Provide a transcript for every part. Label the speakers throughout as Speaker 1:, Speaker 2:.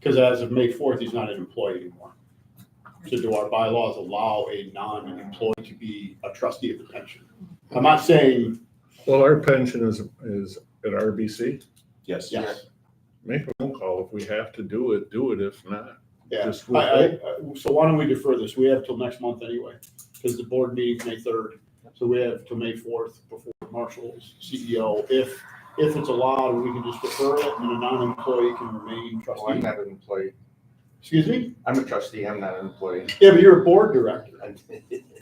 Speaker 1: Because as of May 4th, he's not an employee anymore. So do our bylaws allow a non-employee to be a trustee of the pension? I'm not saying
Speaker 2: Well, our pension is at RBC.
Speaker 3: Yes.
Speaker 1: yes.
Speaker 2: Make a phone call. If we have to do it, do it. If not,
Speaker 1: Yeah,
Speaker 2: just
Speaker 1: so why don't we defer this? We have till next month anyway, because the board meeting's May 3rd. So we have till May 4th before Marshall's CEO. If it's allowed, we can just defer it and a non-employee can remain
Speaker 4: Well, I'm
Speaker 1: trustee.
Speaker 4: not an employee.
Speaker 1: Excuse me?
Speaker 4: I'm a trustee, I'm not an employee.
Speaker 1: Yeah, but you're a board director.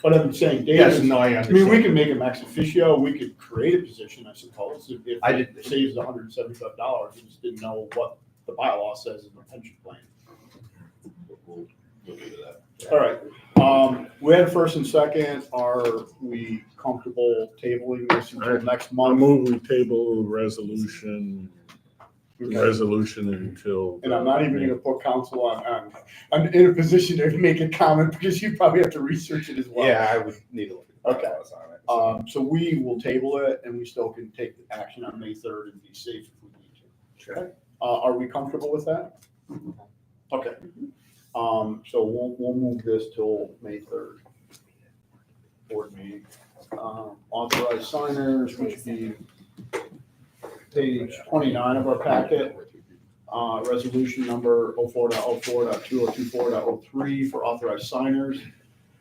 Speaker 1: But I'm saying, Dave,
Speaker 4: Yes, no, I
Speaker 1: I mean,
Speaker 4: understand.
Speaker 1: we can make him ex officio, we could create a position, I suppose, if
Speaker 4: I
Speaker 1: it
Speaker 4: did-
Speaker 1: saves $175, we just didn't know what the bylaw says in the pension plan.
Speaker 3: We'll look into that.
Speaker 1: All right, we had first and second, are we comfortable tabling this until next
Speaker 2: I'll
Speaker 1: month?
Speaker 2: move we table resolution until.
Speaker 1: And I'm not even gonna put council on, I'm in a position to make a comment, because you probably have to research it as well.
Speaker 4: Yeah, I would need to look at the
Speaker 1: Okay.
Speaker 4: bylaws on it.
Speaker 1: So we will table it, and we still can take action on May 3rd and be safe if we need to.
Speaker 4: Sure.
Speaker 1: Are we comfortable with that? Okay. So we'll move this till May 3rd. Board meeting. Authorized signers, which would be page 29 of our packet. Resolution number 04.04.2024.03 for authorized signers.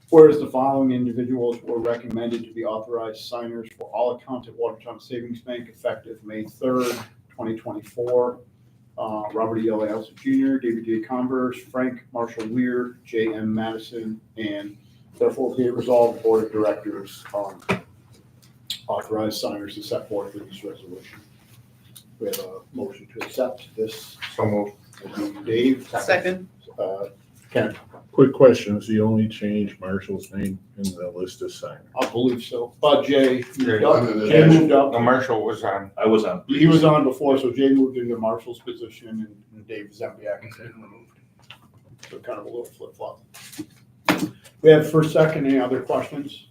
Speaker 1: Whereas the following individuals were recommended to be authorized signers for all accounts at Watertown Savings Bank effective May 3rd, 2024. Robert E. Elliott Jr., David J. Converse, Frank Marshall Weir, J. M. Madison, and therefore be it resolved, the Board of Directors authorized signers to set forth in this resolution. We have a motion to accept this.
Speaker 4: So moved.
Speaker 1: Dave?
Speaker 5: Second.
Speaker 1: Ken?
Speaker 2: Quick question, is the only change Marshall's name in the list of signers?
Speaker 1: I believe so. Jay moved
Speaker 4: Yeah.
Speaker 1: up. Jay moved up.
Speaker 4: No, Marshall was on.
Speaker 3: I was on.
Speaker 1: He was on before, so Jay moved into Marshall's position and Dave Zembiak has been removed. So kind of a little flip flop. We have first, second, any other questions?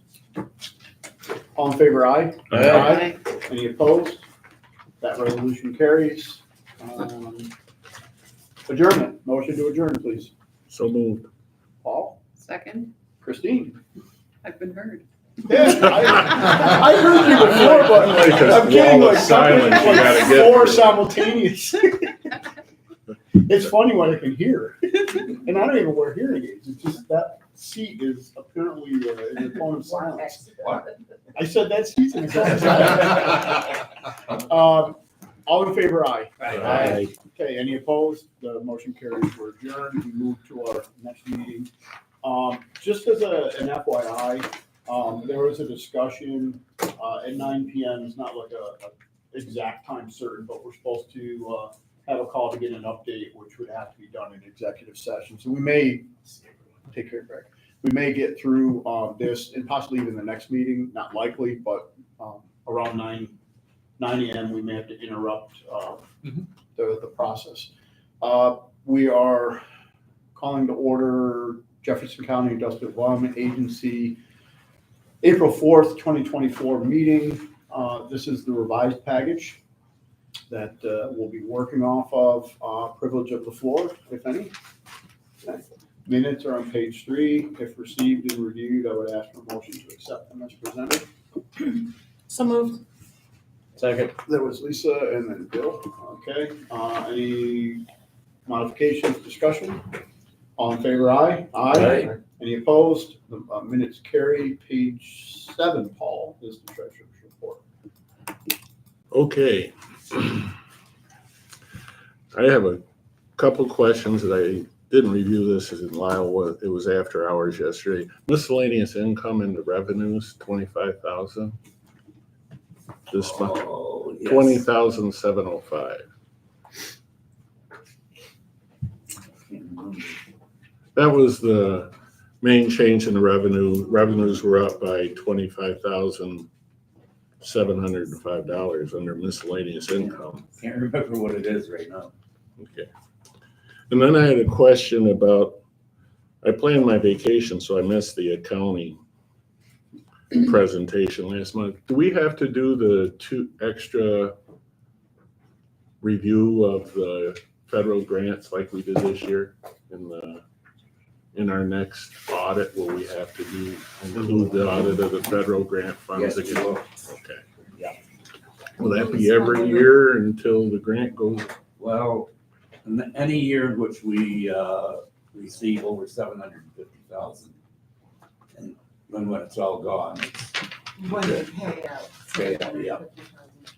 Speaker 1: All in favor, aye?
Speaker 2: Aye.
Speaker 1: Any opposed? That resolution carries. Adjournment, motion to adjourn, please.
Speaker 2: So moved.
Speaker 1: Paul,
Speaker 5: Second.
Speaker 1: Christine?
Speaker 5: I've been heard.
Speaker 1: Yeah, I heard you before, but
Speaker 2: Like a
Speaker 1: I'm getting
Speaker 2: wall of
Speaker 1: like something
Speaker 2: silence you gotta
Speaker 1: like
Speaker 2: get
Speaker 1: four
Speaker 2: through.
Speaker 1: simultaneous. It's funny when I can hear, and I don't even wear hearing aids. It's just that seat is apparently in the tone of silence.
Speaker 4: What?
Speaker 1: I said that seat's in the tone of silence. All in favor, aye.
Speaker 2: Aye.
Speaker 1: Okay, any opposed? The motion carries. We're adjourned. We move to our next meeting. Just as an FYI, there was a discussion at 9 p.m. It's not like a exact time certain, but we're supposed to have a call to get an update, which would have to be done in executive session. So we may take care, Greg. We may get through this and possibly even the next meeting. Not likely, but around 9 a.m. we may have to interrupt the process. We are calling to order Jefferson County Industrial Development Agency April 4th, 2024 meeting. This is the revised package that we'll be working off of. Privilege of the floor, if any. Okay. Minutes are on page 3. If received and reviewed, I would ask for a motion to accept them as presented.
Speaker 5: So moved.
Speaker 3: Second.
Speaker 1: There was Lisa and then Bill. Okay. Any modifications, discussion? All in favor, aye?
Speaker 3: Aye.
Speaker 1: Any opposed? The minutes carry. Page 7, Paul, is the treasurer's report.
Speaker 2: Okay. I have a couple questions that I didn't review this as in Lyle. It was after hours yesterday. Miscellaneous income and the revenues, 25,000. This month, 20,705. That was the main change in the revenue. Revenues were up by $25,705 under miscellaneous income.
Speaker 3: Can't remember what it is right now.
Speaker 2: Okay. And then I had a question about, I planned my vacation, so I missed the accounting presentation last month. Do we have to do the 2 extra review of the federal grants like we did this year in our next audit? Will we have to include the audit of the federal grant funds
Speaker 3: Yes, we
Speaker 2: again?
Speaker 3: will.
Speaker 2: Okay.
Speaker 3: Yeah.
Speaker 2: Will that be every year until the grant goes?
Speaker 3: Well, in any year in which we receive over 750,000, and then when it's all gone, it's
Speaker 6: When they pay out.
Speaker 3: Okay, yeah.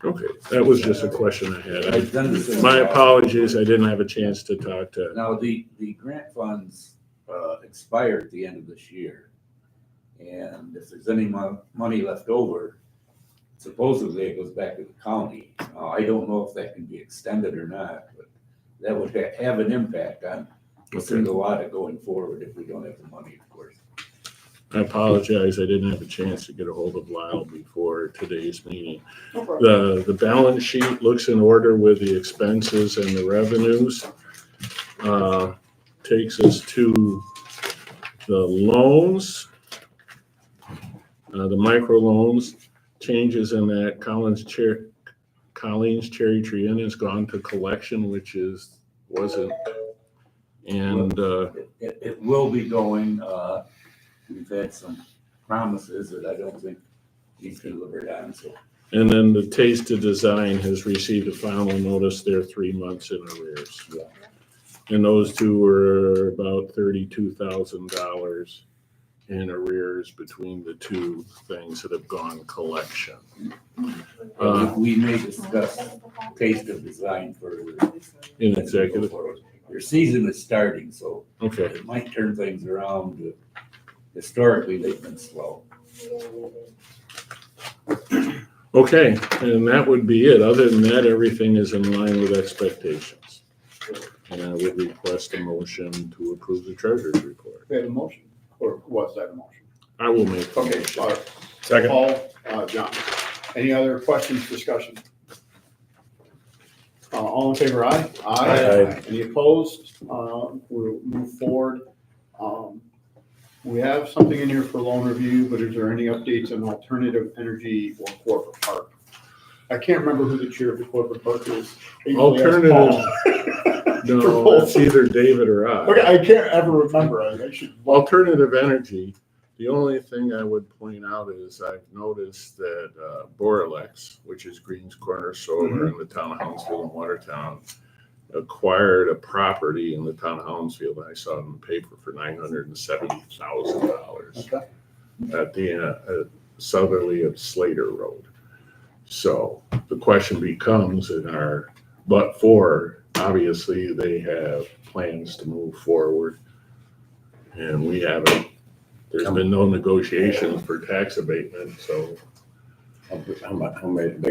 Speaker 2: Okay, that was just a question I had.
Speaker 3: I've done this in the
Speaker 2: My
Speaker 3: past.
Speaker 2: apologies, I didn't have a chance to talk to.
Speaker 3: Now, the grant funds expire at the end of this year. And if there's any money left over, supposedly it goes back to the county. I don't know if that can be extended or not, but that would have an impact on the single audit going forward if we don't have the money, of course.
Speaker 2: I apologize, I didn't have a chance to get a hold of Lyle before today's meeting.
Speaker 1: No problem.
Speaker 2: The balance sheet looks in order with the expenses and the revenues. Takes us to the loans, the micro loans, changes in that Colleen's Cherry Tree Inn has gone to collection, which wasn't. And
Speaker 3: It will be going, we've had some promises that I don't think he's delivered on, so.
Speaker 2: and then the Taste of Design has received a final notice, they're 3 months in arrears.
Speaker 3: Yeah.
Speaker 2: And those two were about $32,000 in arrears between the two things that have gone collection.
Speaker 3: We may discuss Taste of Design further.
Speaker 2: In executive,
Speaker 3: Your season is starting, so
Speaker 2: okay.
Speaker 3: it might turn things around. Historically, they've been slow.
Speaker 2: Okay, and that would be it. Other than that, everything is in line with expectations. And I would request a motion to approve the treasurer's report.
Speaker 1: We have a motion, or was that a motion?
Speaker 2: I will make the
Speaker 1: Okay,
Speaker 2: motion.
Speaker 1: Second. Paul, John. Any other questions, discussion? All in favor, aye?
Speaker 2: Aye.
Speaker 1: Any opposed? We'll move forward. We have something in here for loan review, but is there any updates on alternative energy or corporate park? I can't remember who the chair of the corporate park is. I usually ask Paul.
Speaker 2: No, it's either David or I.
Speaker 1: Okay, I can't ever remember. I should.
Speaker 2: Alternative energy, the only thing I would point out is I've noticed that Boralex, which is Green's Corner Solar in the town of Hounsfield and Watertown, acquired a property in the town of Hounsfield. I saw it in the paper for $970,000
Speaker 1: Okay.
Speaker 2: at the southerly of Slater Road. So the question becomes obviously they have plans to move forward, and we haven't. There's been no negotiations for tax abatement, so.
Speaker 7: How big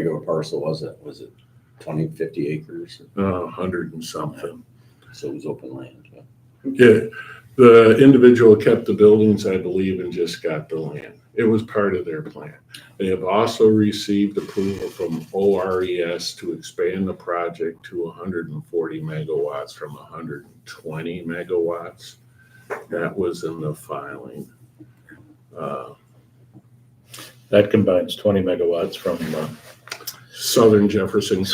Speaker 7: of a parcel was it? Was it 20, 50 acres?
Speaker 2: 100 and something.
Speaker 7: So it was open land.
Speaker 2: Yeah, the individual kept the buildings, I believe, and just got the land. It was part of their plan. They have also received approval from ORES to expand the project to 140 megawatts from 120 megawatts. That was in the filing.
Speaker 8: That combines 20 megawatts from
Speaker 2: Southern Jefferson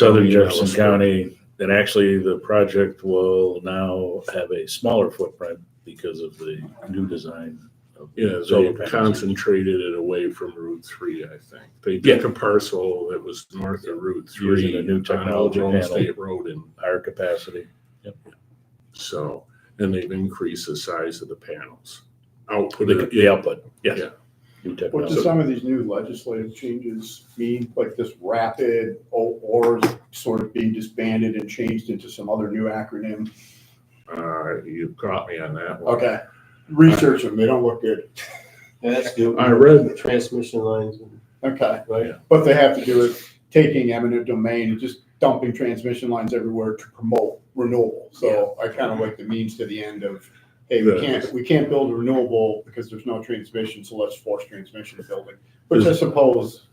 Speaker 8: County. And actually, the project will now have a smaller footprint because of the new design.
Speaker 2: Yeah,
Speaker 8: Solar
Speaker 2: they
Speaker 8: panels.
Speaker 2: concentrated it away from Route 3, I think. They took a parcel that was north of Route 3.
Speaker 8: Using a new technology
Speaker 2: on Old
Speaker 8: panel.
Speaker 2: State Road, and
Speaker 8: Higher capacity.
Speaker 2: so, and they've increased the size of the panels. Output.
Speaker 8: The output, yes.
Speaker 2: Yeah.
Speaker 8: New
Speaker 1: What
Speaker 8: technology.
Speaker 1: do some of these new legislative changes mean, like this rapid or sort of being disbanded and changed into some other new acronym?
Speaker 2: You caught me on that one.
Speaker 1: Okay, research them, they don't look good.
Speaker 9: Yeah, that's good.
Speaker 2: I read,
Speaker 9: Transmission lines,
Speaker 1: Okay,
Speaker 9: right?
Speaker 1: but they have to do it taking eminent domain and just dumping transmission lines everywhere to promote renewable. So I kind of like the means to the end of, hey, we can't build a renewable because there's no transmission, so let's force transmission building. Which I suppose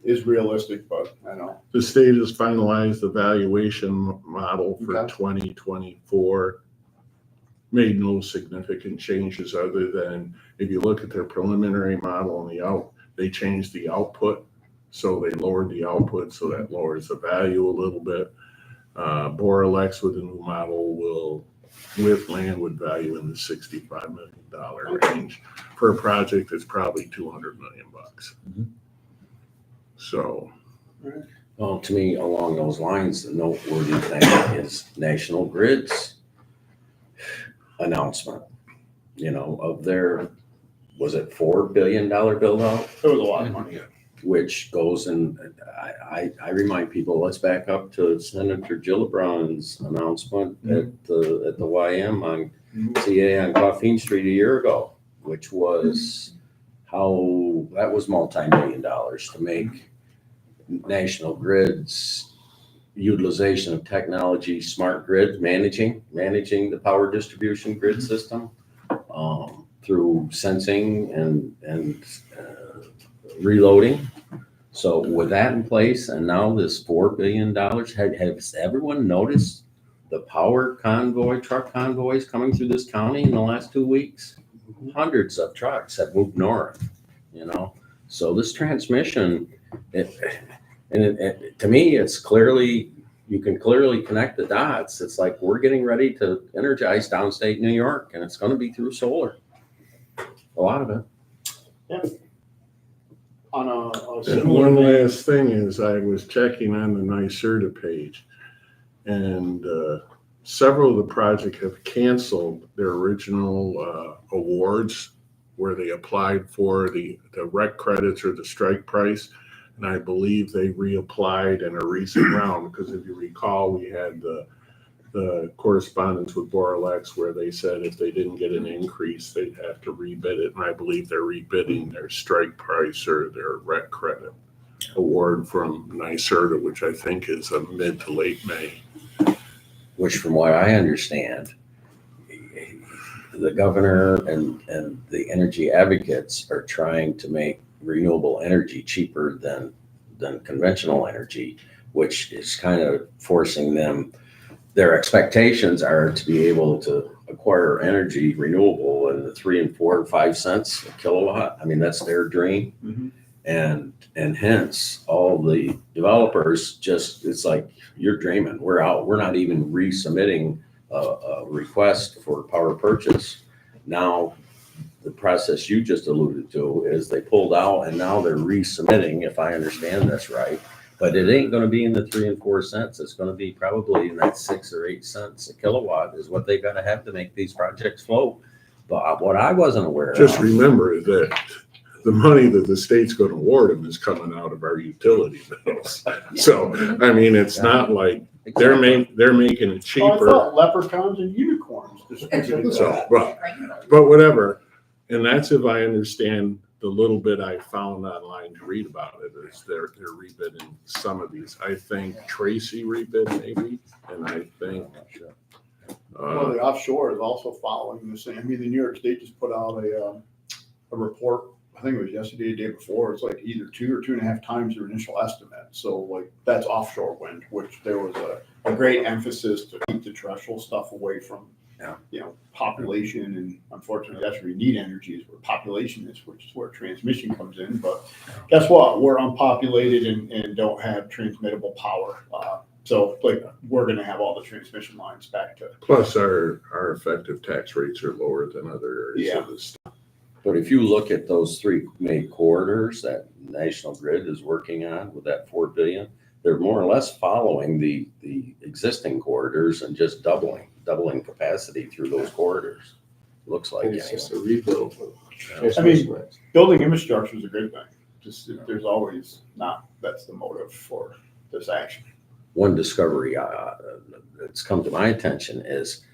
Speaker 1: is realistic, but I don't know.
Speaker 2: the state has finalized the valuation model for
Speaker 1: Okay.
Speaker 2: 2024. Made no significant changes other than if you look at their preliminary model and they changed the output. So they lowered the output, so that lowers the value a little bit. Boralex with the new model will, with landwood value in the $65 million range for a project that's probably $200 million. So,
Speaker 7: Well, to me, along those lines, the noteworthy thing is National Grid's announcement, of their, was it $4 billion build out?
Speaker 1: It was a lot of money.
Speaker 7: Which goes in, I remind people, let's back up to Senator Gillibrand's announcement at the YM on CA on Coffeen Street a year ago, which was how, that was multi-million dollars to make National Grid's utilization of technology, smart grid, managing the power distribution grid system through sensing and reloading. So with that in place, and now this $4 billion, has everyone noticed the truck convoys coming through this county in the last 2 weeks? Hundreds of trucks have moved north, So this transmission, to me, it's clearly, you can clearly connect the dots. It's like we're getting ready to energize downstate New York, and it's going to be through solar. A lot of it.
Speaker 1: Yeah. On a
Speaker 2: and
Speaker 1: similar
Speaker 2: one
Speaker 1: vein,
Speaker 2: last thing is I was checking on the NYSERDA page, and several of the projects have canceled their original awards where they applied for the rec credits or the strike price. And I believe they reapplied in a recent round, because if you recall, we had the correspondence with Boralex where they said if they didn't get an increase, they'd have to rebid it. And I believe they're rebidding their strike price or their rec credit award from NYSERDA, which I think is a mid to late May.
Speaker 7: Which, from what I understand, the governor and the energy advocates are trying to make renewable energy cheaper than conventional energy, which is kind of forcing them. Their expectations are to be able to acquire energy renewable in the 3 and 4 and 5 cents a kilowatt. I mean, that's their dream.
Speaker 1: Mhm.
Speaker 7: And hence all the developers just, it's like, you're dreaming, we're out. We're not even resubmitting a request for power purchase. Now, the process you just alluded to is they pulled out and now they're resubmitting, if I understand this right. But it ain't going to be in the 3 and 4 cents. It's going to be probably in that 6 or 8 cents a kilowatt is what they got to have to make these projects float. But what I wasn't aware
Speaker 2: Just
Speaker 7: of.
Speaker 2: remember that the money that the state's going to award them is coming out of our utility bills. So, I mean, it's not like they're making it
Speaker 1: Oh, I
Speaker 2: cheaper.
Speaker 1: thought leprechauns and unicorns distributed
Speaker 2: So,
Speaker 1: that.
Speaker 2: but whatever. And that's if I understand the little bit I found online to read about it, is they're rebidding some of these. I think Tracy rebid maybe, and I think
Speaker 1: Well, the offshore is also following the same. I mean, the New York State just put out a report, I think it was yesterday, the day before. It's like either 2 or 2.5 times their initial estimate. So like that's offshore wind, which there was a great emphasis to keep the terrestrial stuff away from, population. And unfortunately, that's where you need energy, is where population is, which is where transmission comes in. But guess what? We're unpopulated and don't have transmittable power. So like we're going to have all the transmission lines back to.
Speaker 2: plus our effective tax rates are lower than other areas of the state.
Speaker 7: But if you look at those 3 main corridors that National Grid is working on with that $4 billion, they're more or less following the existing corridors and just doubling capacity through those corridors. Looks like
Speaker 9: It's just
Speaker 7: anyway.
Speaker 9: a rebuild.
Speaker 1: I mean, building infrastructure is a good thing. Just there's always that's the motive for this action.
Speaker 7: One discovery that's come to my attention is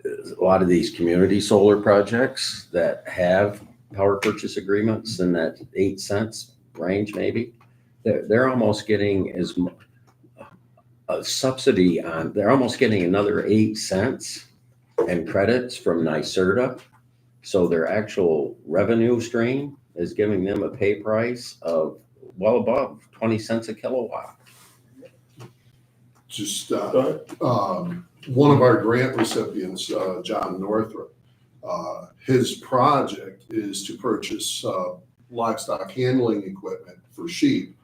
Speaker 7: a lot of these community solar projects that have power purchase agreements in that 8 cents range, maybe they're almost getting a subsidy on. They're almost getting another 8 cents and credits from NYSERDA. So their actual revenue stream is giving them a pay price of well above 20 cents a kilowatt.
Speaker 6: Just one of our grant recipients, John Northrup, his project is to purchase livestock handling equipment for sheep.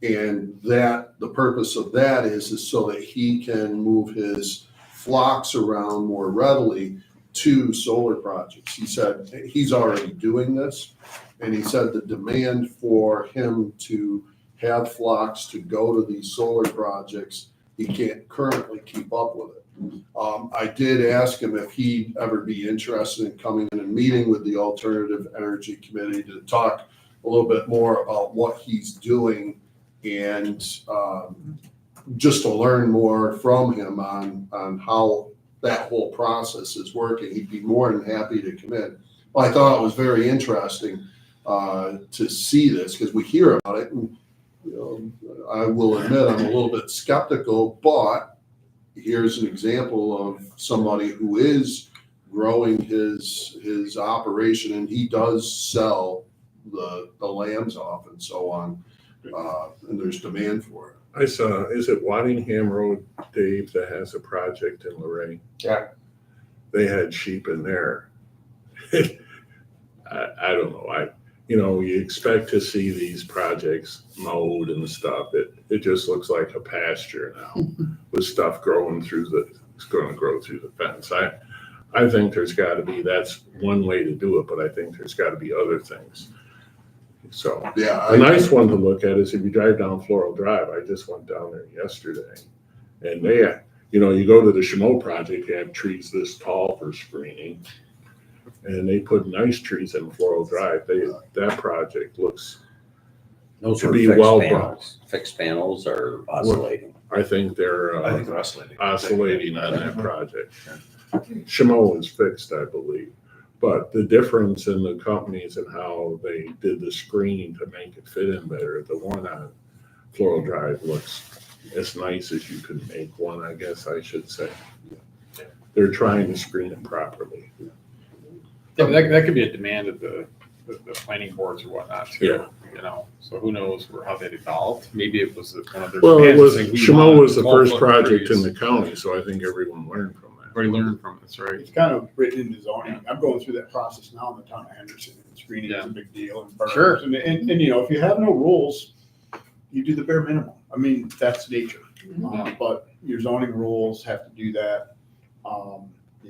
Speaker 6: And that, the purpose of that is so that he can move his flocks around more readily to solar projects. He said he's already doing this, and he said the demand for him to have flocks to go to these solar projects, he can't currently keep up with it. I did ask him if he'd ever be interested in coming in and meeting with the Alternative Energy Committee to talk a little bit more about what he's doing and just to learn more from him on how that whole process is working. He'd be more than happy to come in. Well, I thought it was very interesting to see this because we hear about it, and you know, I will admit I'm a little bit skeptical, but here's an example of somebody who is growing his operation, and he does sell the lambs off and so on, and there's demand for it.
Speaker 2: I saw, is it Waddingham Road, Dave, that has a project in Lorraine?
Speaker 4: Yeah.
Speaker 2: They had sheep in there. I don't know. You expect to see these projects mowed and stuff. It just looks like a pasture now with stuff growing it's going to grow through the fence. I think there's got to be, that's one way to do it, but I think there's got to be other things. So
Speaker 6: Yeah,
Speaker 2: a nice one to look at is if you drive down Floral Drive. I just went down there yesterday, and you go to the Chameau project, they have trees this tall for screening, and they put nice trees in Floral Drive. That project looks,
Speaker 7: Those
Speaker 2: To
Speaker 7: are
Speaker 2: be
Speaker 7: fixed
Speaker 2: well
Speaker 7: panels. Fixed panels are oscillating.
Speaker 2: I think they're
Speaker 4: I think they're oscillating.
Speaker 2: oscillating on that project. Chameau is fixed, I believe. But the difference in the companies and how they did the screening to make it fit in better, the one on Floral Drive looks as nice as you could make one, I guess I should say. They're trying to screen it properly.
Speaker 10: Yeah, but that could be a demand of the planning boards or whatnot too.
Speaker 2: Yeah.
Speaker 10: So who knows how that evolved? Maybe it was one of their.
Speaker 2: Well, it
Speaker 10: demands,
Speaker 2: was,
Speaker 10: saying, we
Speaker 2: Chameau
Speaker 10: want
Speaker 2: was the
Speaker 10: 12
Speaker 2: first
Speaker 10: foot
Speaker 2: project in
Speaker 10: trees.
Speaker 2: the county, so I think everyone learned from that.
Speaker 10: We learned from it, that's right.
Speaker 1: It's kind of written into zoning. I'm going through that process now in the town of Henderson, and screening is a big deal. And berms.
Speaker 10: Sure.
Speaker 1: And if you have no rules, you do the bare minimum. I mean, that's nature. But your zoning rules have to do that.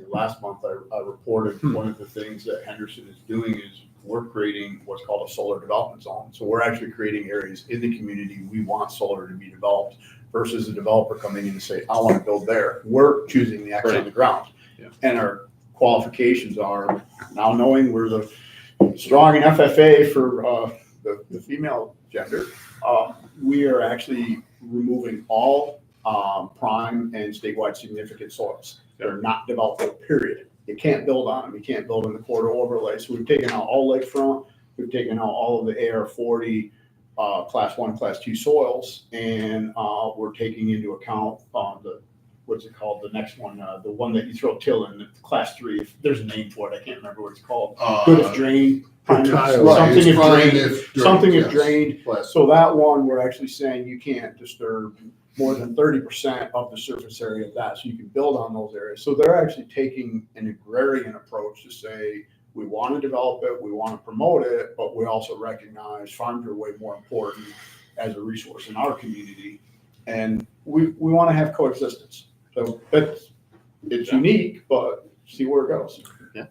Speaker 1: Last month I reported one of the things that Henderson is doing is we're creating what's called a solar development zone. So we're actually creating areas in the community we want solar to be developed versus a developer coming in and say, I want to build there. We're choosing the X on the ground.
Speaker 10: Yeah.
Speaker 1: And our qualifications are now knowing we're the strong in FFA for the female gender. We are actually removing all prime and statewide significant soils. They're not developable, period. You can't build on them. You can't build in the corridor overlay. So we've taken out all lakefront. We've taken out all of the AR40 class 1, class 2 soils, and we're taking into account what's it called? The next one, the one that you throw till in, the class 3. There's a name for it. I can't remember what it's called. Good if drained. Something if drained. Something if drained. So that one, we're actually saying you can't disturb more than 30% of the surface area of that, so you can build on those areas. So they're actually taking an agrarian approach to say, we want to develop it, we want to promote it, but we also recognize farms are way more important as a resource in our community. And we want to have coexistence. So it's unique, but see where it goes.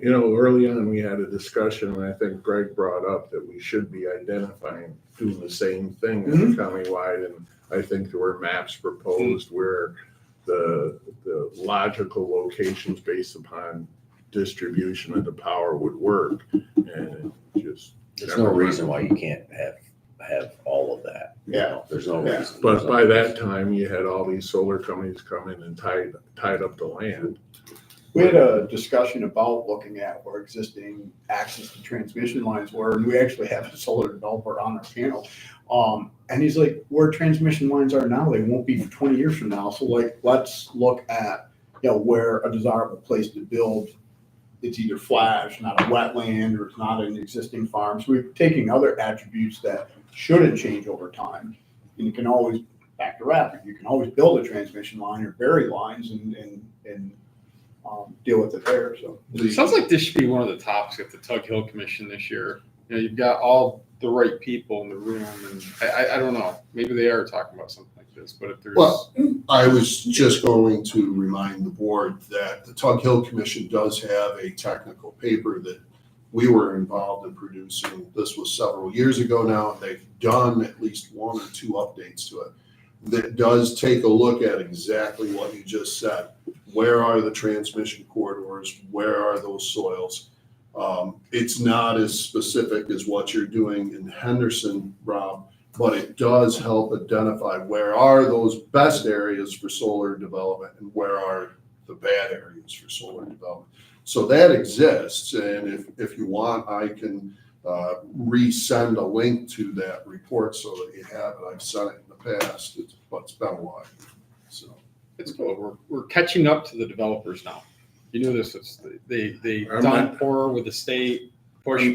Speaker 2: Early on, we had a discussion, and I think Greg brought up that we should be identifying, doing the same thing countywide, and I think there were maps proposed where the logical locations based upon distribution of the power would work, and just.
Speaker 7: There's no reason why you can't have all of that.
Speaker 1: Yeah.
Speaker 7: There's no reason.
Speaker 2: But by that time, you had all these solar companies come in and tied up the land.
Speaker 1: We had a discussion about looking at where existing access to transmission lines were, and we actually have a solar developer on our panel. And he's like, where transmission lines are now, they won't be for 20 years from now. So let's look at, where a desirable place to build. It's either flash, not a wetland, or it's not an existing farm. So we're taking other attributes that shouldn't change over time. And you can always, back to rapid, you can always build a transmission line or bury lines and deal with it there. So
Speaker 10: It sounds like this should be one of the topics at the Tug Hill Commission this year. you know, you've got all the right people in the room, and I don't know, maybe they are talking about something like this, but if there's.
Speaker 6: Well, I was just going to remind the board that the Tug Hill Commission does have a technical paper that we were involved in producing. This was several years ago now, and they've done at least one or two updates to it that does take a look at exactly what you just said. Where are the transmission corridors? Where are those soils? It's not as specific as what you're doing in Henderson, Rob, but it does help identify where are those best areas for solar development and where are the bad areas for solar development. So that exists, and if you want, I can resend a link to that report so that you have it. I've sent it in the past, but it's been a while. So
Speaker 10: It's cool. We're catching up to the developers now. You knew this. They
Speaker 2: I'm
Speaker 10: downpour with the state, push.
Speaker 1: I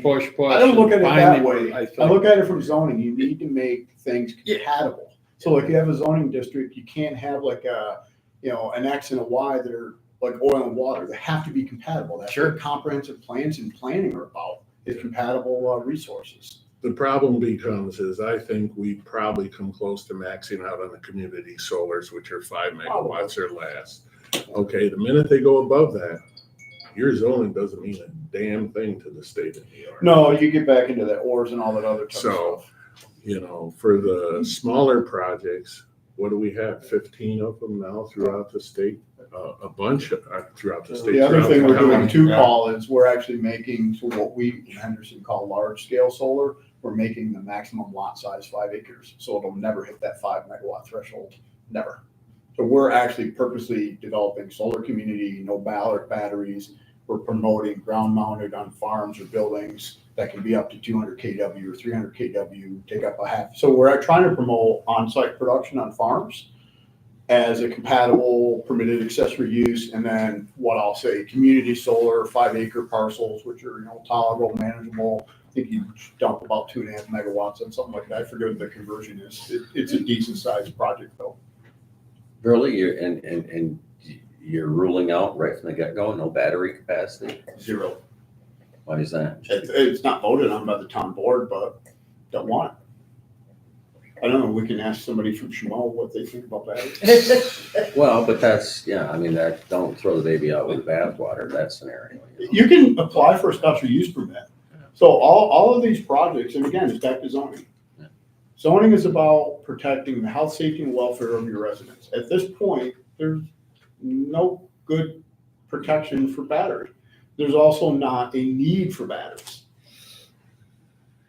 Speaker 1: don't look at it
Speaker 10: Finally,
Speaker 1: that way.
Speaker 10: I
Speaker 1: I look at it from zoning. You need to make things
Speaker 10: Yeah.
Speaker 1: compatible. So like you have a zoning district, you can't have like an X and a Y that are like oil and water. They have to be compatible. That's
Speaker 10: Sure.
Speaker 1: what comprehensive plans and planning are about, is compatible resources.
Speaker 2: The problem becomes is I think we probably come close to maxing out on the community solars, which are 5 megawatts or less. Okay, the minute they go above that, your zoning doesn't mean a damn thing to the state of New York.
Speaker 1: No, you get back into the ores and all that other type
Speaker 2: So-
Speaker 1: of stuff.
Speaker 2: You know, for the smaller projects, what do we have? 15 of them now throughout the state? A bunch throughout the state.
Speaker 1: The other
Speaker 2: throughout
Speaker 1: thing
Speaker 2: the
Speaker 1: we're doing
Speaker 2: county.
Speaker 1: too,
Speaker 4: Yeah.
Speaker 1: Paul, is we're actually making, so what we in Henderson call large scale solar, we're making the maximum lot size 5 acres. So it'll never hit that 5 megawatt threshold, never. So we're actually purposely developing solar community, no Ballard batteries. We're promoting ground mounted on farms or buildings that can be up to 200 kW or 300 kW, take up a half. So we're trying to promote on-site production on farms as a compatible permitted accessory use. And then what I'll say, community solar, 5 acre parcels, which are, tolerable, manageable. I think you dump about 2.5 megawatts on something like that. I forget what the conversion is. It's a decent sized project though.
Speaker 7: Really, and you're ruling out right from the get-go, no battery capacity?
Speaker 1: 0.
Speaker 7: Why is that?
Speaker 1: It's not voted on by the town board, but don't want it. I don't know, we can ask somebody from Shimo what they think about that.
Speaker 7: Well, but that's, that, don't throw the baby out with the bathwater, that scenario.
Speaker 1: You can apply for a special use permit. So all of these projects, and again, it's back to zoning.
Speaker 7: Yeah.
Speaker 1: Zoning is about protecting the health, safety, and welfare of your residents. At this point, there's no good protection for battery. There's also not a need for batteries.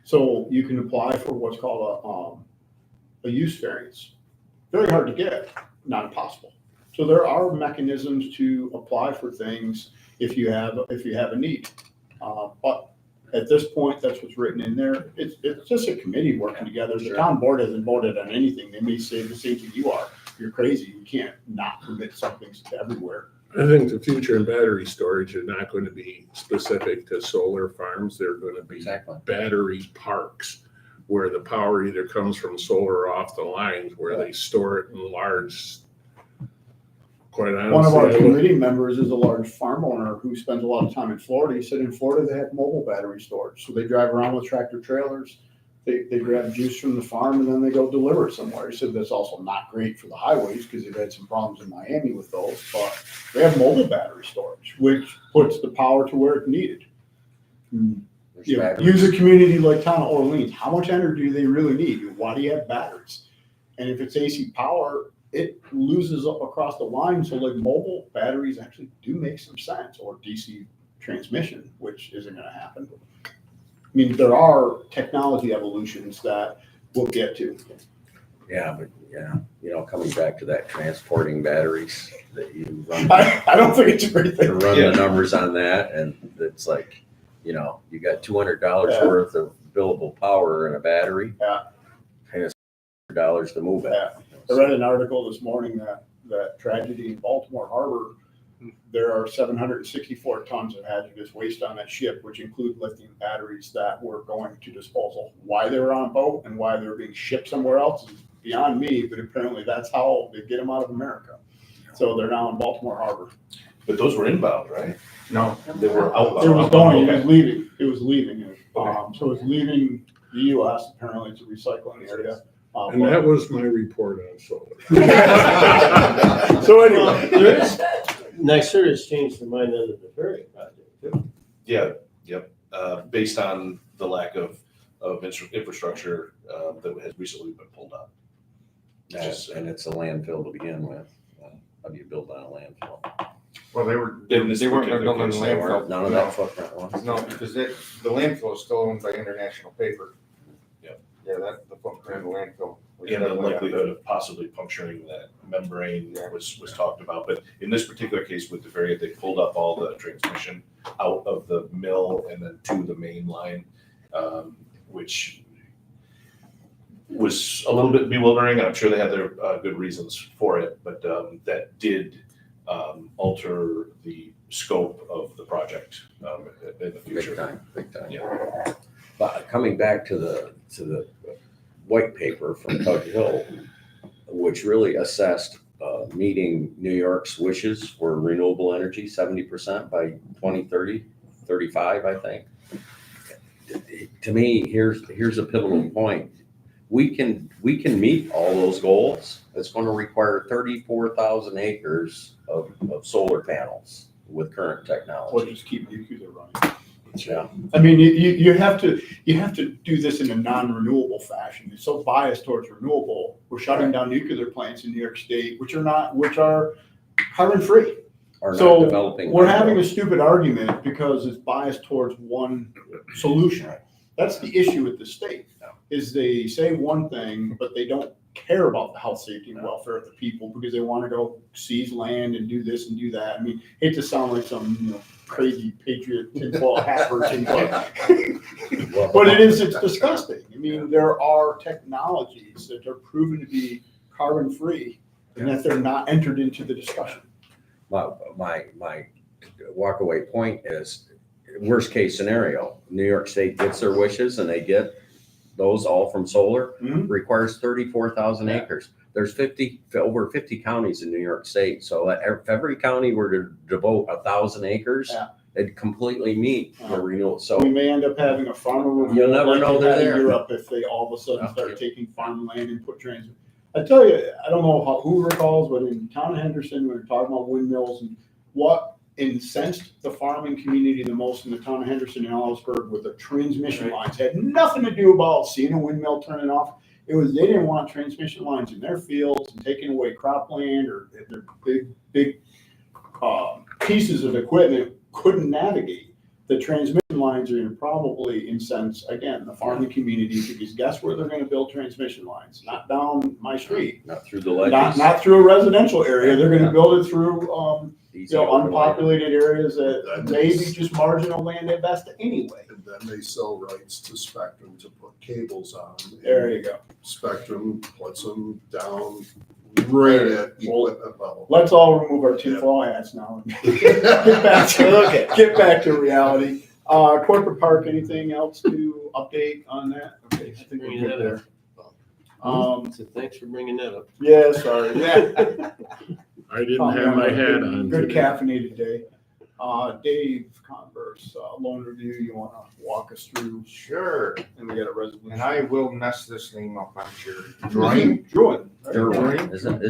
Speaker 1: So you can apply for what's called a use variance. Very hard to get, not impossible. So there are mechanisms to apply for things if you have a need. But at this point, that's what's written in there. It's just a committee working together. The town board hasn't voted on anything. They may say the same thing you are. You're crazy. You can't not permit something everywhere.
Speaker 2: I think the future in battery storage are not going to be specific to solar farms. They're going to be
Speaker 7: Exactly.
Speaker 2: battery parks where the power either comes from solar or off the lines where they store it in large. Quite honestly,
Speaker 1: One of our
Speaker 2: I look-
Speaker 1: committee members is a large farm owner who spends a lot of time in Florida. He said in Florida, they have mobile battery storage. So they drive around with tractor trailers. They grab juice from the farm and then they go deliver it somewhere. He said that's also not great for the highways because they've had some problems in Miami with those, but they have mobile battery storage, which puts the power to where it's needed.
Speaker 7: There's
Speaker 1: You know,
Speaker 7: batteries.
Speaker 1: use a community like town of Orleans. How much energy do they really need? Why do you have batteries? And if it's AC power, it loses up across the line. So like mobile batteries actually do make some sense, or DC transmission, which isn't going to happen. I mean, there are technology evolutions that we'll get to.
Speaker 7: Yeah, but coming back to that transporting batteries that you run.
Speaker 1: I don't think it's a great
Speaker 7: to
Speaker 1: thing.
Speaker 7: run the numbers on that, and it's like, you got $200
Speaker 1: Yeah.
Speaker 7: worth of billable power in a battery.
Speaker 1: Yeah.
Speaker 7: And it's $100 to move it.
Speaker 1: Yeah. I read an article this morning that tragedy in Baltimore Harbor, there are 764 tons of hazardous waste on that ship, which include lithium batteries that were going to disposal. Why they were on a boat and why they were being shipped somewhere else is beyond me, but apparently that's how they get them out of America. So they're now in Baltimore Harbor.
Speaker 4: But those were inbound, right? No, they were outbound.
Speaker 1: It was going, it
Speaker 4: Okay.
Speaker 1: was leaving, it was leaving. So it's leaving the US, apparently it's a recycling area.
Speaker 2: And that was my report on solar.
Speaker 1: So anyway,
Speaker 9: There is, NYSERDA has changed their mind on the ferry project too.
Speaker 11: Yeah, yep, based on the lack of infrastructure, that has recently been pulled up.
Speaker 7: Yes, and it's a landfill to begin with. How do you build on a landfill?
Speaker 4: Well, they were,
Speaker 11: In this
Speaker 4: they weren't
Speaker 11: particular
Speaker 4: building the
Speaker 11: case,
Speaker 7: They weren't-
Speaker 4: landfill.
Speaker 7: None of that footprint was.
Speaker 4: No, because the landfill is still owned by International Paper.
Speaker 11: Yep.
Speaker 4: Yeah, that, the footprint of the landfill.
Speaker 11: And the likelihood of possibly puncturing that membrane was talked about, but in this particular case with the variant, they pulled up all the transmission out of the mill and then to the main line, which was a little bit bewildering. I'm sure they had their good reasons for it, but that did alter the scope of the project in the future.
Speaker 7: Big time.
Speaker 11: Yeah.
Speaker 7: But coming back to the white paper from Tug Hill, which really assessed meeting New York's wishes for renewable energy, 70% by 2030, 35, I think. To me, here's a pivotal point. We can meet all those goals. It's going to require 34,000 acres of solar panels with current
Speaker 1: we'll
Speaker 7: technology.
Speaker 1: just keep nuclear running.
Speaker 7: Yeah.
Speaker 1: I mean, you have to do this in a non-renewable fashion. It's so biased towards renewable. We're shutting down nuclear plants in New York State, which are carbon free.
Speaker 7: Are not
Speaker 1: So
Speaker 7: developing.
Speaker 1: we're having a stupid argument because it's biased towards one solution. That's the issue with the state, is they say one thing, but they don't care about the health, safety, and welfare of the people because they want to go seize land and do this and do that. I mean, hate to sound like some, crazy patriot tinfoil hat person, but it's disgusting. I mean, there are technologies that are proven to be carbon free and that they're not entered into the discussion.
Speaker 7: My walkaway point is, worst case scenario, New York State gets their wishes and they get those all from solar,
Speaker 1: Mhm.
Speaker 7: requires 34,000
Speaker 1: Yeah.
Speaker 7: acres. There's over 50 counties in New York State. So if every county were to devote 1,000 acres,
Speaker 1: Yeah.
Speaker 7: it'd completely meet the renewal. So
Speaker 1: We may end up having a farmer revolt
Speaker 7: You'll never
Speaker 1: like
Speaker 7: know
Speaker 1: they
Speaker 7: they're
Speaker 1: had in
Speaker 7: there.
Speaker 1: Europe if they all of a sudden
Speaker 7: Yeah.
Speaker 1: start taking farmland and put transit. I tell you, I don't know who recalls, but in town of Henderson, we were talking about windmills and what incensed the farming community the most in the town of Henderson and Ellisburg with the transmission lines. Had nothing to do about seeing a windmill turning off. It was, they didn't want transmission lines in their fields and taking away cropland or their big pieces of equipment couldn't navigate. The transmission lines are going to probably incense, again, the farming community, because guess where they're going to build transmission lines? Not down my street,
Speaker 7: not through the levees.
Speaker 1: not through a residential area. They're going to build it through,
Speaker 7: Easy overlay.
Speaker 1: unpopulated areas that may be just marginal land at best anyway.
Speaker 6: And then they sell rights to Spectrum to put cables on.
Speaker 1: There you go.
Speaker 6: Spectrum puts them down right at equipment level.
Speaker 1: Let's all remove our tinfoil hats now and get back to reality. Corporate Park, anything else to update on that? Okay, I think we're good there.
Speaker 9: So thanks for bringing that up.
Speaker 1: Yeah, sorry. Yeah.
Speaker 2: I didn't have my hat on
Speaker 1: Good
Speaker 2: today.
Speaker 1: caffeinated day. Dave Converse, loan review, you wanna walk us through,
Speaker 4: Sure,
Speaker 1: and we got a resolution.
Speaker 4: and I will mess this name up, I'm sure. Druin?
Speaker 1: Druin.
Speaker 7: Derwin, isn't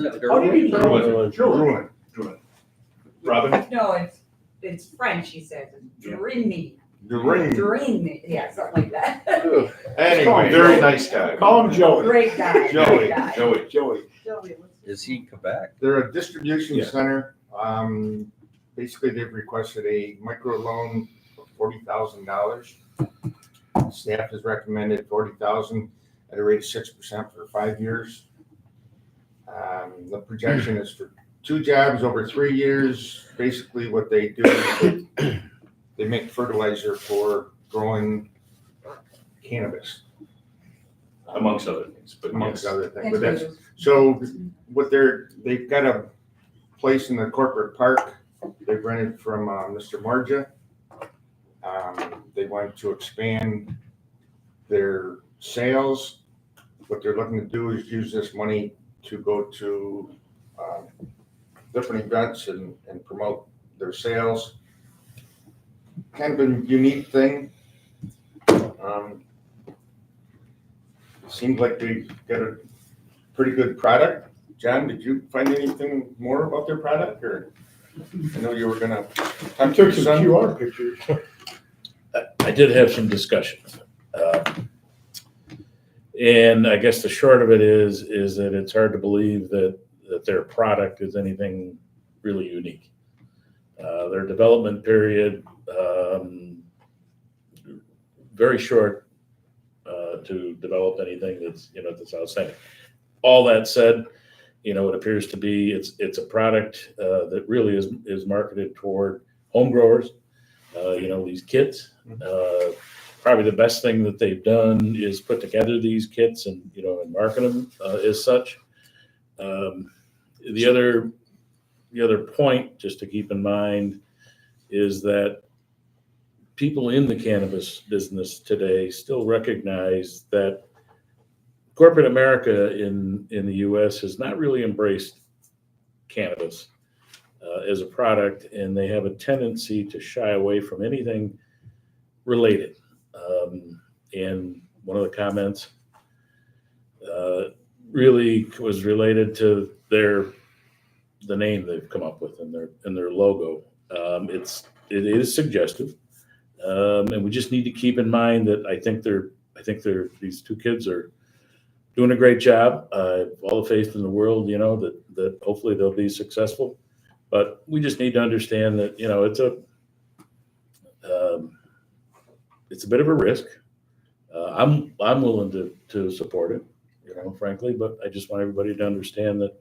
Speaker 7: it
Speaker 1: How do you
Speaker 7: Derwin?
Speaker 1: Druin?
Speaker 4: Druin.
Speaker 11: Robin?
Speaker 5: No, it's French, he says. Drini.
Speaker 4: Druin.
Speaker 5: Drini, yeah, something like that.
Speaker 4: Anyway.
Speaker 11: Very nice guy.
Speaker 1: Call him Joey.
Speaker 5: Great guy,
Speaker 4: Joey,
Speaker 5: great guy.
Speaker 11: Joey.
Speaker 1: Joey.
Speaker 5: Joey, what's
Speaker 7: Is he Quebec?
Speaker 4: They're a distribution
Speaker 11: Yeah.
Speaker 4: center. Basically, they've requested a micro loan of $40,000. Staff has recommended 40,000 at a rate of 6% for 5 years. The projection is for 2 jobs over 3 years. Basically, what they do is they make fertilizer for growing cannabis,
Speaker 11: Amongst other things, but
Speaker 4: amongst
Speaker 11: yes.
Speaker 4: other things.
Speaker 5: And
Speaker 4: But that's,
Speaker 5: Joe's.
Speaker 4: so what they've got a place in the corporate park. They've rented from Mr. Marja. They want to expand their sales. What they're looking to do is use this money to go to different events and promote their sales. Kind of a unique thing. It seems like we got a pretty good product. John, did you find anything more about their product, or? I know you were gonna.
Speaker 1: I took some QR pictures.
Speaker 8: I did have some discussions. And I guess the short of it is that it's hard to believe that their product is anything really unique. Their development period, very short to develop anything that's outstanding. All that said, it appears to be it's a product that really is marketed toward home growers. These kits. Probably the best thing that they've done is put together these kits and market them as such. The other point, just to keep in mind, is that people in the cannabis business today still recognize that corporate America in the U.S. has not really embraced cannabis as a product, and they have a tendency to shy away from anything related. And one of the comments really was related to the name they've come up with and their logo. It is suggestive, and we just need to keep in mind that I think these two kids are doing a great job. All the faith in the world, that hopefully they'll be successful. But we just need to understand that it's a bit of a risk. I'm willing to support it, frankly, but I just want everybody to understand that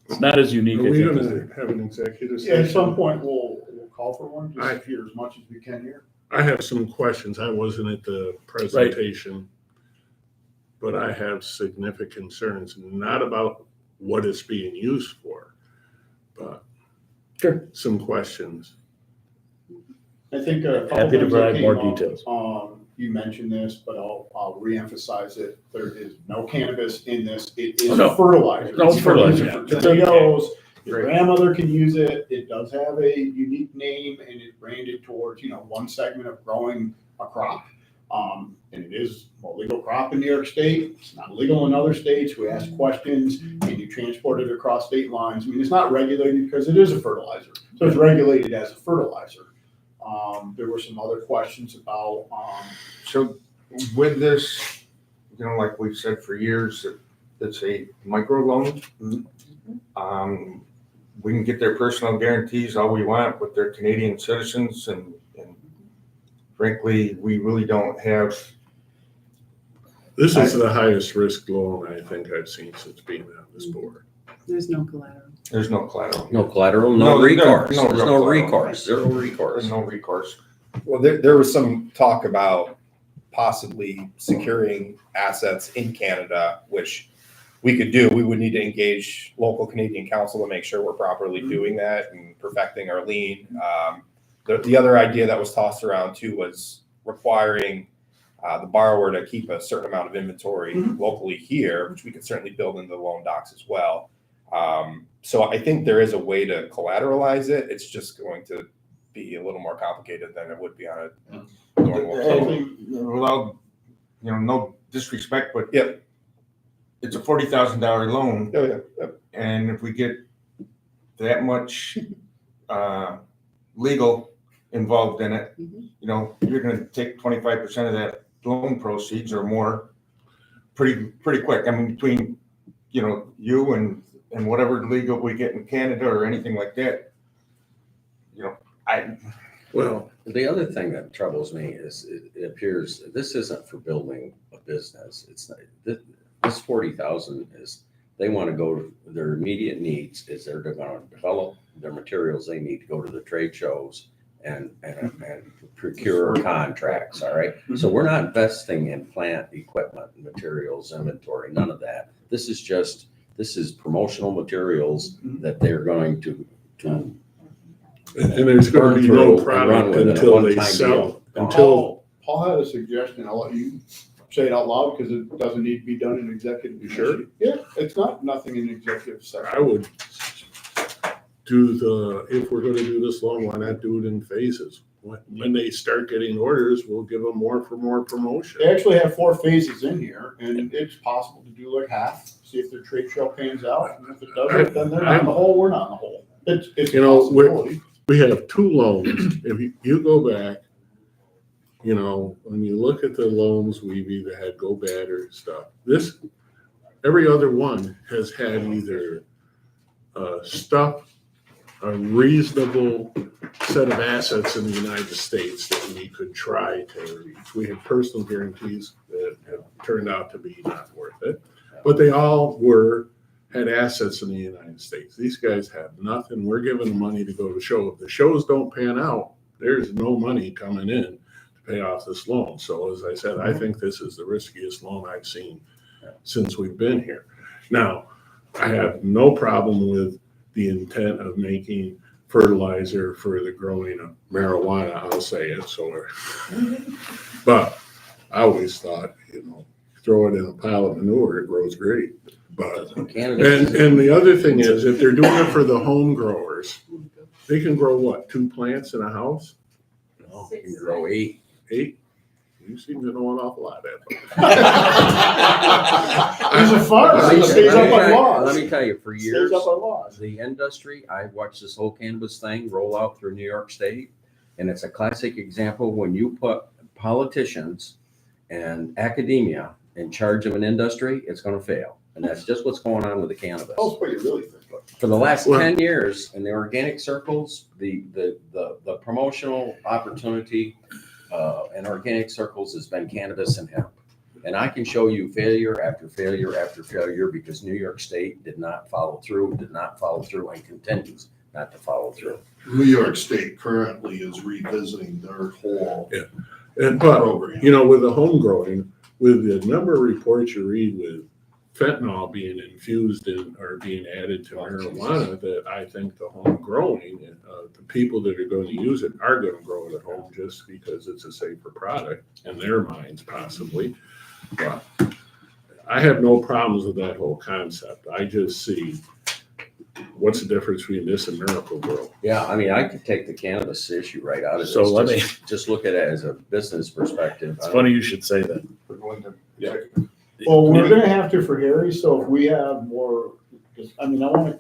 Speaker 8: it's not as unique.
Speaker 2: Are we going to have an executive session?
Speaker 1: Yeah, at some point we'll call for one, just to hear as much as we can here.
Speaker 2: I have some questions. I wasn't at the presentation, but I have significant concerns, not about what it's being used for, but some questions.
Speaker 1: I think a couple
Speaker 8: Happy to
Speaker 1: things that
Speaker 8: provide more
Speaker 1: came up,
Speaker 8: details.
Speaker 1: You mentioned this, but I'll reemphasize it. There is no cannabis in this. It is
Speaker 8: no.
Speaker 1: fertilizer.
Speaker 8: No,
Speaker 1: It's
Speaker 8: fertilizer.
Speaker 1: for tomatoes. Your grandmother can use it. It does have a unique name, and it's branded towards one segment of growing a crop. And it is a legal crop in New York State. It's not legal in other states. We ask questions. Can you transport it across state lines? I mean, it's not regulated because it is a fertilizer. So it's regulated as a fertilizer. There were some other questions about.
Speaker 4: So with this, like we've said for years, it's a micro loan. We can get their personal guarantees all we want, but they're Canadian citizens, and frankly, we really don't have.
Speaker 2: This is the highest risk loan I think I've seen since being on this board.
Speaker 12: There's no collateral.
Speaker 4: There's no collateral.
Speaker 7: No collateral,
Speaker 4: No,
Speaker 7: no recourse.
Speaker 4: no
Speaker 7: There's no
Speaker 4: collateral.
Speaker 7: recourse, zero recourse.
Speaker 4: There's no recourse.
Speaker 13: Well, there was some talk about possibly securing assets in Canada, which we could do. We would need to engage local Canadian counsel to make sure we're properly doing that and perfecting our lien. The other idea that was tossed around too was requiring the borrower to keep a certain amount of inventory locally here, which we could certainly build into the loan docs as well. So I think there is a way to collateralize it. It's just going to be a little more complicated than it would be on a normal loan.
Speaker 4: Without, no disrespect, but
Speaker 13: Yep.
Speaker 4: it's a $40,000 loan,
Speaker 13: Oh, yeah. Yep.
Speaker 4: and if we get that much legal involved in it, you're going to take 25% of that loan proceeds or more pretty quick. I mean, between you and whatever legal we get in Canada or anything like that,
Speaker 2: Well,
Speaker 7: The other thing that troubles me is it appears this isn't for building a business. It's not, this 40,000 is, they want to go to their immediate needs is they're going to develop their materials they need to go to the trade shows and procure contracts. All right. So we're not investing in plant equipment, materials, inventory, none of that. This is promotional materials that they're going to
Speaker 2: and there's going to be no product until they sell.
Speaker 1: Paul had a suggestion. I'll let you say it out loud because it doesn't need to be done in executive.
Speaker 2: You sure?
Speaker 1: Yeah, it's nothing in executive session.
Speaker 2: I would if we're gonna do this loan, why not do it in phases? When they start getting orders, we'll give them more for more promotion.
Speaker 1: They actually have 4 phases in here, and it's possible to do like half, see if their trade show pans out, and if it doesn't, then they're not in the hole, we're not in the hole. It's a
Speaker 2: You know,
Speaker 1: possibility.
Speaker 2: We have 2 loans. If you go back, you know, when you look at the loans we've either had go bad or stuff, every other one has had either a reasonable set of assets in the United States that we could try to reach. We had personal guarantees that have turned out to be not worth it, but they all had assets in the United States. These guys have nothing. We're giving them money to go to show. If the shows don't pan out, there's no money coming in to pay off this loan. So as I said, I think this is the riskiest loan I've seen since we've been here. Now, I have no problem with the intent of making fertilizer for the growing of marijuana, I'll say it, but I always thought, you know, throw it in a pile of manure, it grows great. But, and the other thing is, if they're doing it for the home growers, they can grow what, 2 plants in a house?
Speaker 7: No, you can grow 8.
Speaker 2: 8? You seem to know an awful lot, Ed.
Speaker 1: He's a farmer, he stays up on laws.
Speaker 7: Let me tell you, for years,
Speaker 1: Stays up on laws.
Speaker 7: the industry, I watched this whole cannabis thing roll out through New York State. And it's a classic example when you put politicians and academia in charge of an industry, it's going to fail. And that's just what's going on with the cannabis.
Speaker 1: That's what you really think.
Speaker 7: For the last
Speaker 2: Well-
Speaker 7: 10 years in the organic circles, the promotional opportunity in organic circles has been cannabis and hemp. And I can show you failure after failure after failure because New York State did not follow through, and continues not to follow through.
Speaker 6: New York State currently is revisiting their whole
Speaker 2: But,
Speaker 6: program.
Speaker 2: you know, with the home growing, with the number of reports you read with fentanyl being infused in or being added to marijuana, that I think the home growing, the people that are going to use it are going to grow it at home just because it's a safer product in their minds, possibly. But I have no problems with that whole concept. I just see what's the difference between this and Miracle Grow.
Speaker 7: Yeah, I mean, I could take the cannabis issue right out of this.
Speaker 8: So let me-
Speaker 7: Just look at it as a business perspective.
Speaker 8: It's funny you should say that.
Speaker 4: We're going to
Speaker 7: Yeah.
Speaker 1: Well, we're gonna have to for Harry, so if we have more, I mean, I wanna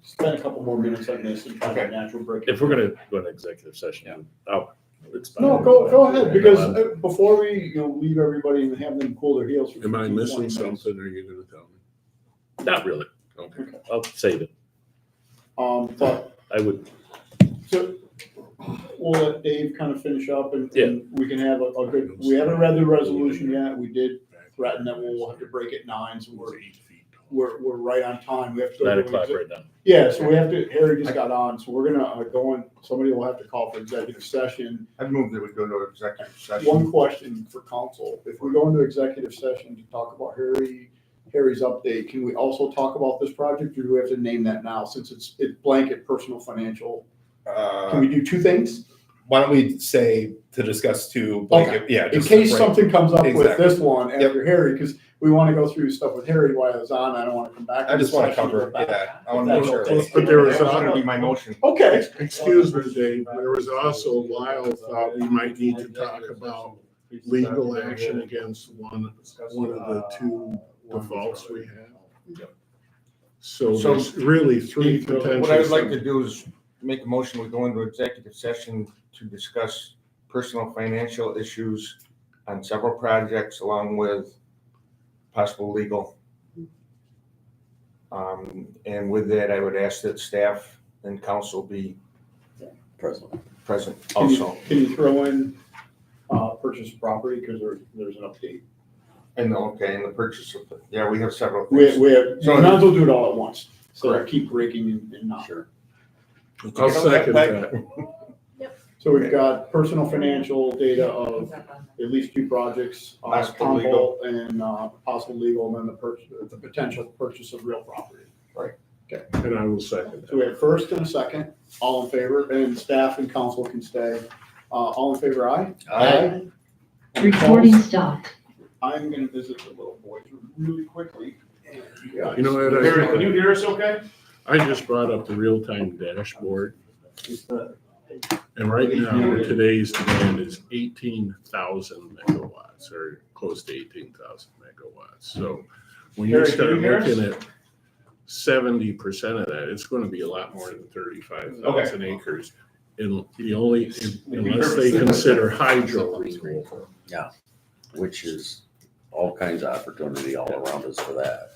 Speaker 1: spend a couple more minutes on this and kind of natural break.
Speaker 8: If we're gonna go into executive session, it's fine.
Speaker 1: No, go ahead, because before we, leave everybody and have them cool their heels. for
Speaker 2: Am I
Speaker 1: 15,
Speaker 2: missing
Speaker 1: 20 minutes.
Speaker 2: something? Or are you going to tell me?
Speaker 8: Not really.
Speaker 2: Okay.
Speaker 8: I'll save it.
Speaker 1: But,
Speaker 8: I would,
Speaker 1: so, we'll let Dave kind of finish up and
Speaker 8: Yeah.
Speaker 1: and we can have a good, we haven't read the resolution yet, we did threaten that we'll have to break at 9, so we're right on time, we have to. go
Speaker 8: 9
Speaker 1: to
Speaker 8: o'clock
Speaker 1: exec-
Speaker 8: right now.
Speaker 1: Yeah, so we have to, Harry just got on, so we're gonna go in, somebody will have to call for executive session.
Speaker 4: I'd move that we go to executive session.
Speaker 1: One question for council, if we go into executive session to talk about Harry's update, can we also talk about this project, or do we have to name that now, since it's blanket personal financial? Can we do 2 things?
Speaker 13: Why don't we say to discuss 2 blanket, yeah.
Speaker 1: In
Speaker 13: just
Speaker 1: case
Speaker 13: right.
Speaker 1: something comes up with
Speaker 13: Exactly.
Speaker 1: this one after Harry, because we wanna go through stuff with Harry while I was on, I don't wanna come back.
Speaker 13: I just want to
Speaker 1: session and
Speaker 13: cover,
Speaker 1: go back.
Speaker 13: yeah, I want to make sure.
Speaker 1: That's
Speaker 2: But there was
Speaker 4: That was gonna be my motion.
Speaker 1: Okay.
Speaker 2: Excuse me, Dave, there was also, Lyle thought we might need to talk about legal action against one of the 2 defaults we have. So
Speaker 4: So-
Speaker 2: there's really 3 potential.
Speaker 4: What I would like to do is make a motion, we go into executive session to discuss personal financial issues on several projects along with possible legal. And with that, I would ask that staff and council be
Speaker 7: President.
Speaker 4: present
Speaker 1: Can you-
Speaker 4: also.
Speaker 1: Can you throw in, purchase of property, because there's an update.
Speaker 4: And the purchase of, yeah, we have several
Speaker 1: We
Speaker 4: things.
Speaker 1: have,
Speaker 4: So-
Speaker 1: you might as well do it all at once, so
Speaker 4: Correct.
Speaker 1: keep breaking and not.
Speaker 7: Sure.
Speaker 2: I'll second that.
Speaker 1: So we've got personal financial data of at least 2 projects,
Speaker 4: Possible legal.
Speaker 1: Combo and, possible legal, and then the potential purchase of real property.
Speaker 2: And I will second
Speaker 1: So we
Speaker 2: that.
Speaker 1: have first and a second, all in favor, and staff and council can stay. All in favor, aye?
Speaker 4: Aye.
Speaker 12: Recording stopped.
Speaker 1: I'm gonna visit the little boys really quickly.
Speaker 2: You know what,
Speaker 11: Harry, can you hear us okay?
Speaker 2: I just brought up the real-time dashboard,
Speaker 9: It's not-
Speaker 2: and right now, today's demand is 18,000 megawatts, or close to 18,000 megawatts. So when you
Speaker 1: Gary, can
Speaker 2: start
Speaker 1: you hear us?
Speaker 2: looking at 70% of that, it's gonna be a lot more than 35,000 acres. And unless they consider hydro renewable.
Speaker 7: which is all kinds of opportunity all around us for that.